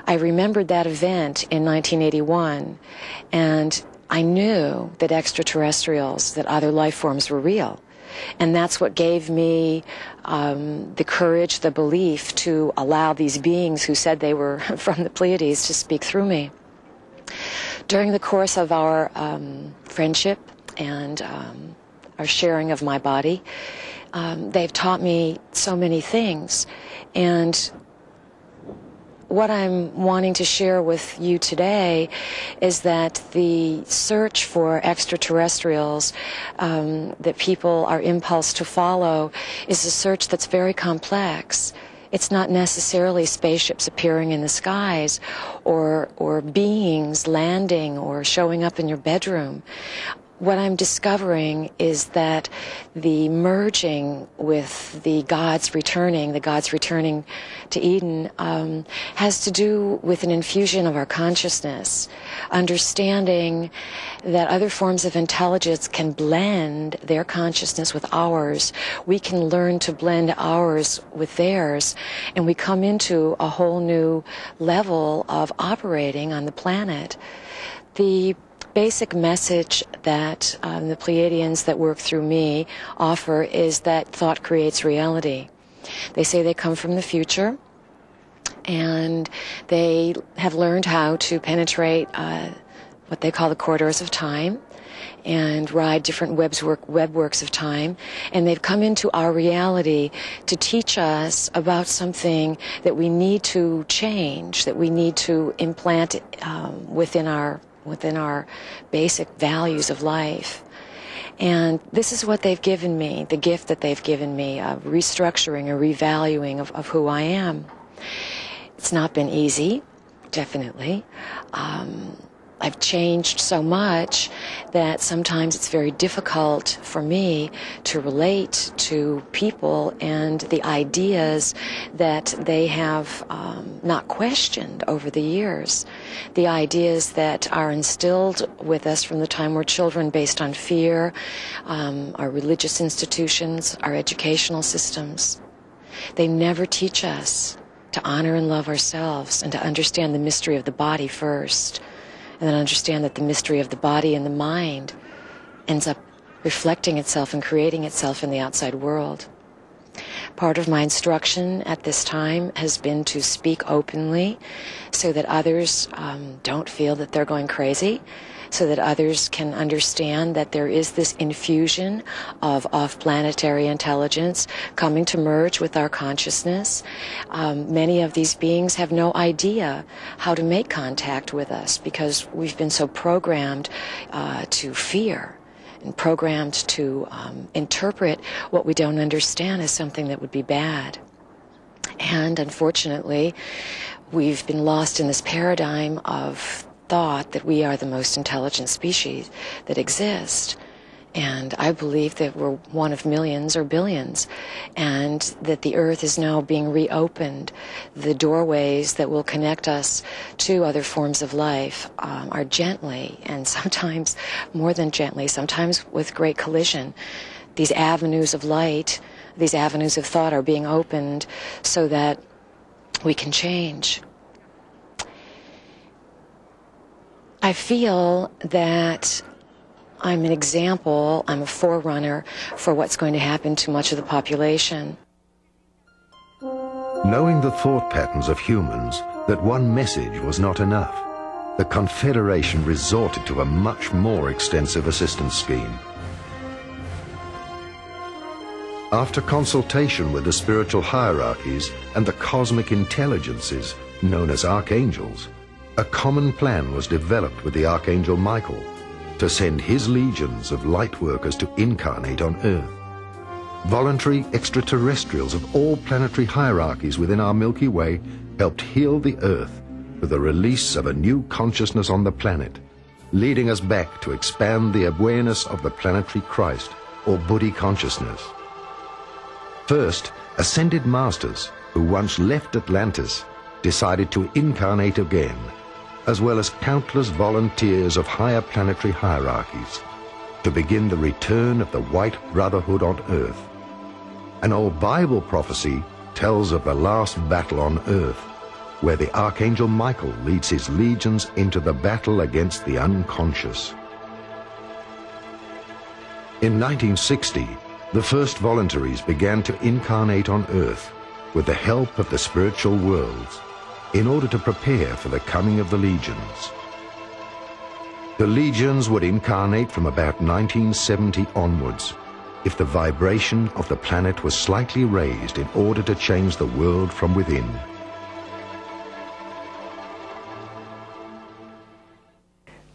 I remembered that event in 1981, and I knew that extraterrestrials, that other life forms were real. And that's what gave me the courage, the belief to allow these beings who said they were from the Pleiades to speak through me. During the course of our friendship and our sharing of my body, they've taught me so many things. And what I'm wanting to share with you today is that the search for extraterrestrials that people are impulsed to follow is a search that's very complex. It's not necessarily spaceships appearing in the skies or beings landing or showing up in your bedroom. What I'm discovering is that the merging with the gods returning to Eden, has to do with an infusion of our consciousness, understanding that other forms of intelligence can blend their consciousness with ours. We can learn to blend ours with theirs, and we come into a whole new level of operating on the planet. The basic message that the Pleiadians that work through me offer is that thought creates reality. They say they come from the future, and they have learned how to penetrate what they call the corridors of time and ride different webworks of time, and they've come into our reality to teach us about something that we need to change, that we need to implant within our basic values of life. And this is what they've given me, the gift that they've given me of restructuring or revaluing of who I am. It's not been easy, definitely. I've changed so much that sometimes it's very difficult for me to relate to people and the ideas that they have not questioned over the years. The ideas that are instilled with us from the time we're children based on fear, our religious institutions, our educational systems. They never teach us to honor and love ourselves and to understand the mystery of the body first. And then understand that the mystery of the body and the mind ends up reflecting itself and creating itself in the outside world. Part of my instruction at this time has been to speak openly so that others don't feel that they're going crazy, so that others can understand that there is this infusion of off-planetary intelligence coming to merge with our consciousness. Many of these beings have no idea how to make contact with us because we've been so programmed to fear and programmed to interpret what we don't understand as something that would be bad. And unfortunately, we've been lost in this paradigm of thought that we are the most intelligent species that exist. And I believe that we're one of millions or billions, and that the earth is now being reopened. The doorways that will connect us to other forms of life are gently, and sometimes more than gently, sometimes with great collision. These avenues of light, these avenues of thought are being opened so that we can change. I feel that I'm an example, I'm a forerunner for what's going to happen to much of the population. Knowing the thought patterns of humans, that one message was not enough, the Confederation resorted to a much more extensive assistance scheme. After consultation with the spiritual hierarchies and the cosmic intelligences known as archangels, a common plan was developed with the Archangel Michael to send his legions of light workers to incarnate on Earth. Voluntary extraterrestrials of all planetary hierarchies within our Milky Way helped heal the Earth with the release of a new consciousness on the planet, leading us back to expand the awareness of the planetary Christ, or Buddhi consciousness. First, ascended masters who once left Atlantis decided to incarnate again, as well as countless volunteers of higher planetary hierarchies, to begin the return of the White Brotherhood on Earth. An old Bible prophecy tells of the last battle on Earth, where the Archangel Michael leads his legions into the battle against the unconscious. In 1960, the first voluntaries began to incarnate on Earth with the help of the spiritual worlds in order to prepare for the coming of the legions. The legions would incarnate from about 1970 onwards if the vibration of the planet was slightly raised in order to change the world from within.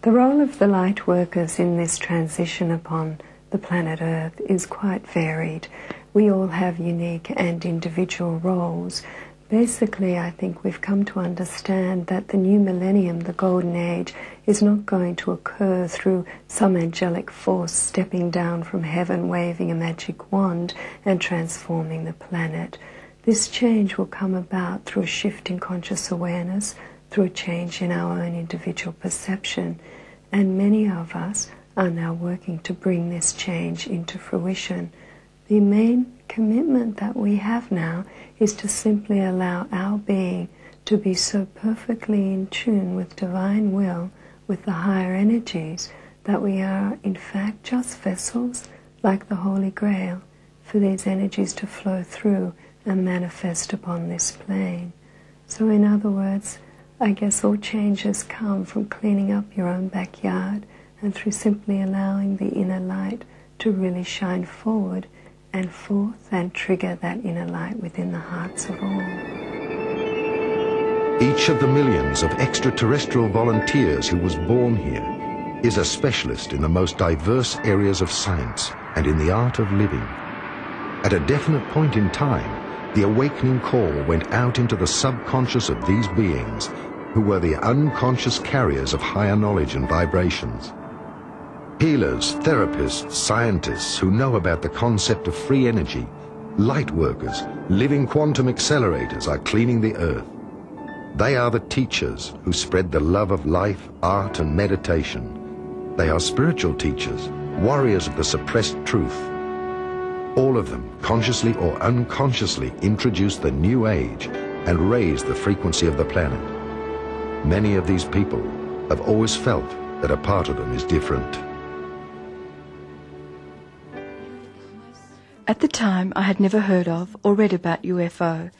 The role of the light workers in this transition upon the planet Earth is quite varied. We all have unique and individual roles. Basically, I think we've come to understand that the new millennium, the golden age, is not going to occur through some angelic force stepping down from heaven, waving a magic wand and transforming the planet. This change will come about through a shift in conscious awareness, through a change in our own individual perception. And many of us are now working to bring this change into fruition. The main commitment that we have now is to simply allow our being to be so perfectly in tune with divine will, with the higher energies, that we are in fact just vessels, like the Holy Grail, for these energies to flow through and manifest upon this plane. So in other words, I guess all changes come from cleaning up your own backyard and through simply allowing the inner light to really shine forward and forth and trigger that inner light within the hearts of all. Each of the millions of extraterrestrial volunteers who was born here is a specialist in the most diverse areas of science and in the art of living. At a definite point in time, the awakening call went out into the subconscious of these beings, who were the unconscious carriers of higher knowledge and vibrations. Healers, therapists, scientists who know about the concept of free energy, light workers, living quantum accelerators are cleaning the earth. They are the teachers who spread the love of life, art and meditation. They are spiritual teachers, warriors of the suppressed truth. All of them, consciously or unconsciously, introduce the new age and raise the frequency of the planet. Many of these people have always felt that a part of them is different. At the time, I had never heard of or read about UFO,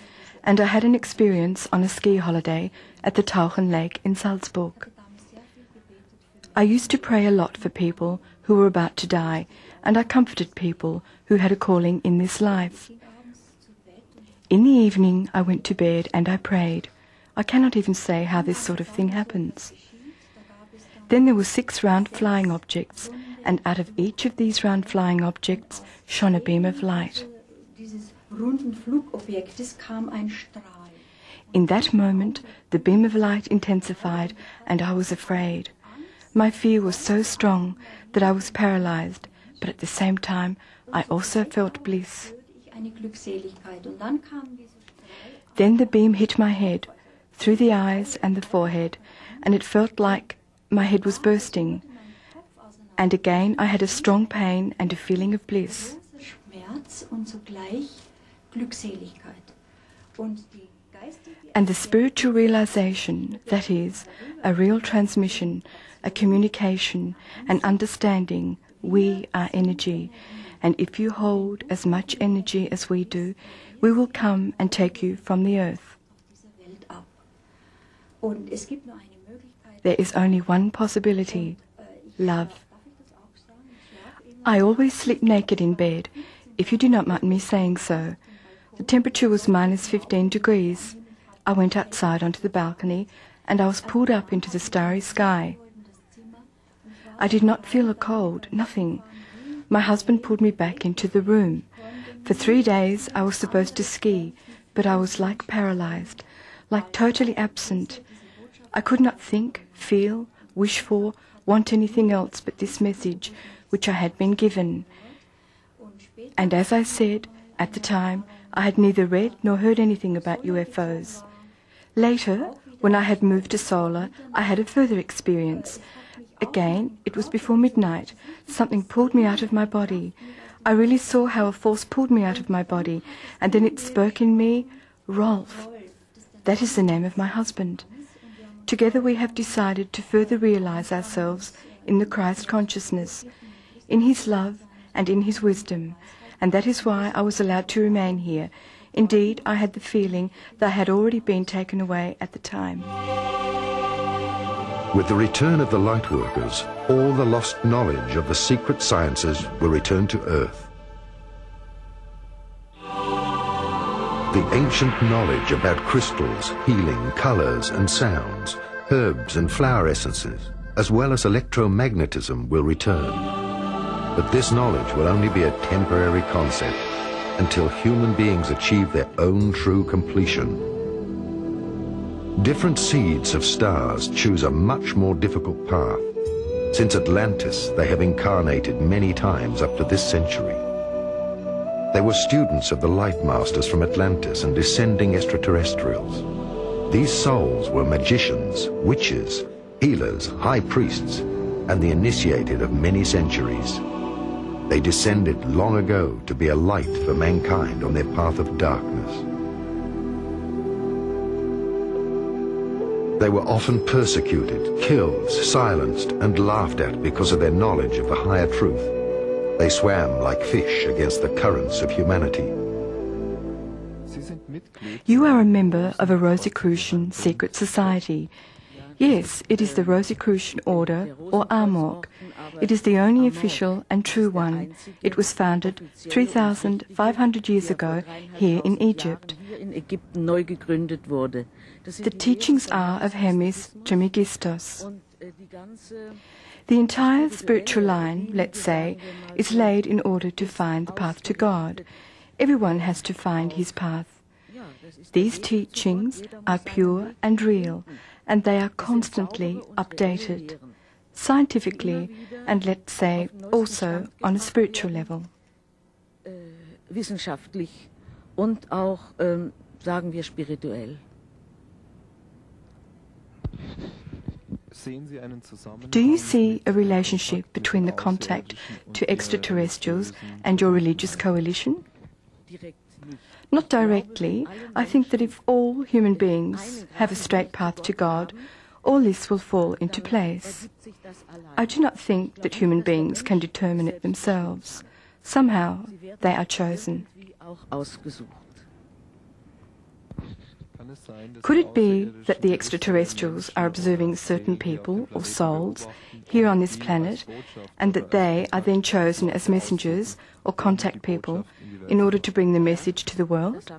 and I had an experience on a ski holiday at the Tauchen Lake in Salzburg. I used to pray a lot for people who were about to die, and I comforted people who had a calling in this life. In the evening, I went to bed and I prayed. I cannot even say how this sort of thing happens. Then there were 6 round flying objects, and out of each of these round flying objects shone a beam of light. In that moment, the beam of light intensified, and I was afraid. My fear was so strong that I was paralyzed, but at the same time, I also felt bliss. Then the beam hit my head, through the eyes and the forehead, and it felt like my head was bursting. And again I had a strong pain and a feeling of bliss. And the spiritual realization, that is, a real transmission, a communication, an understanding, we are energy, and if you hold as much energy as we do, we will come and take you from the earth. There is only one possibility, love. I always sleep naked in bed, if you do not mind me saying so. The temperature was -15 degrees. I went outside onto the balcony and I was pulled up into the starry sky. I did not feel a cold, nothing. My husband pulled me back into the room. For 3 days I was supposed to ski, but I was like paralyzed, like totally absent. I could not think, feel, wish for, want anything else but this message which I had been given. And as I said, at the time, I had neither read nor heard anything about UFOs. Later, when I had moved to solar, I had a further experience. Again, it was before midnight. Something pulled me out of my body. I really saw how a force pulled me out of my body, and then it spoke in me, "Rolf." That is the name of my husband. Together we have decided to further realize ourselves in the Christ consciousness, in his love and in his wisdom, and that is why I was allowed to remain here. Indeed, I had the feeling that I had already been taken away at the time. With the return of the light workers, all the lost knowledge of the secret sciences will return to Earth. The ancient knowledge about crystals, healing, colors and sounds, herbs and flower essences, as well as electromagnetism will return. But this knowledge will only be a temporary concept until human beings achieve their own true completion. Different seeds of stars choose a much more difficult path. Since Atlantis, they have incarnated many times up to this century. They were students of the light masters from Atlantis and descending extraterrestrials. These souls were magicians, witches, healers, high priests, and the initiated of many centuries. They descended long ago to be a light for mankind on their path of darkness. They were often persecuted, killed, silenced, and laughed at because of their knowledge of the higher truth. They swam like fish against the currents of humanity. You are a member of a Rosicrucian secret society. Yes, it is the Rosicrucian Order, or Amok. It is the only official and true one. It was founded 3,500 years ago here in Egypt. The teachings are of Hermes Trismegistus. The entire spiritual line, let's say, is laid in order to find the path to God. Everyone has to find his path. These teachings are pure and real, and they are constantly updated, scientifically, and let's say also on a spiritual level. Wissenschaftlich und auch, sagen wir, spirituell. Do you see a relationship between the contact to extraterrestrials and your religious coalition? Not directly. I think that if all human beings have a straight path to God, all this will fall into place. I do not think that human beings can determine it themselves. Somehow they are chosen. Could it be that the extraterrestrials are observing certain people or souls here on this planet, and that they are then chosen as messengers or contact people in order to bring the message to the world?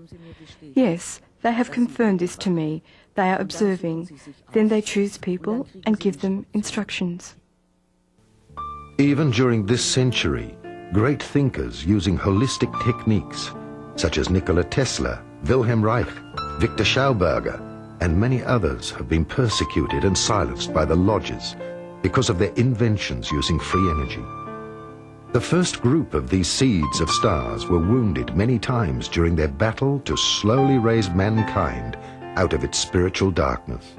Yes, they have confirmed this to me. They are observing. Then they choose people and give them instructions. Even during this century, great thinkers using holistic techniques, such as Nikola Tesla, Wilhelm Reich, Victor Schauberger, and many others have been persecuted and silenced by the lodges because of their inventions using free energy. The first group of these seeds of stars were wounded many times during their battle to slowly raise mankind out of its spiritual darkness.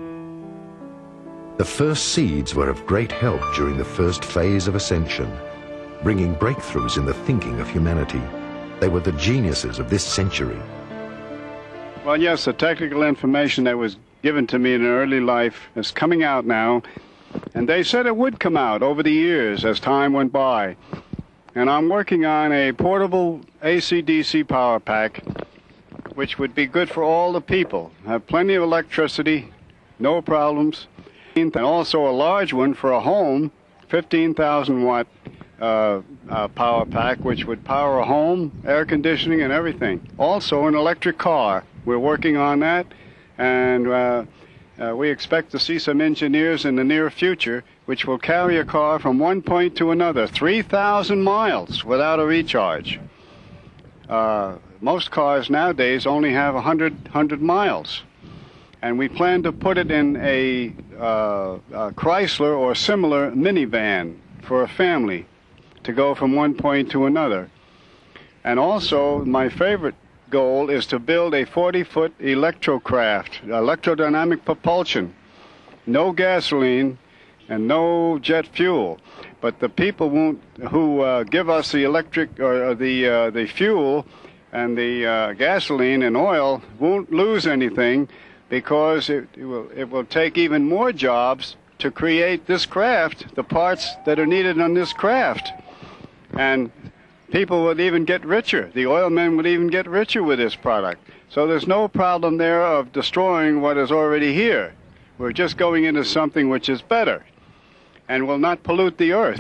The first seeds were of great help during the first phase of ascension, bringing breakthroughs in the thinking of humanity. They were the geniuses of this century. Well, yes, the technical information that was given to me in early life is coming out now, and they said it would come out over the years as time went by. And I'm working on a portable AC-DC power pack, which would be good for all the people. Have plenty of electricity, no problems, and also a large one for a home, 15,000 watt power pack, which would power a home, air conditioning and everything. Also an electric car. We're working on that, and we expect to see some engineers in the near future which will carry a car from one point to another, 3,000 miles without a recharge. Most cars nowadays only have 100 miles. And we plan to put it in a Chrysler or similar minivan for a family to go from one point to another. And also, my favorite goal is to build a 40-foot electrocraft, electrodynamic propulsion. No gasoline and no jet fuel. But the people who give us the electric or the fuel and the gasoline and oil won't lose anything because it will take even more jobs to create this craft, the parts that are needed on this craft. And people would even get richer. The oil men would even get richer with this product. So there's no problem there of destroying what is already here. We're just going into something which is better and will not pollute the earth.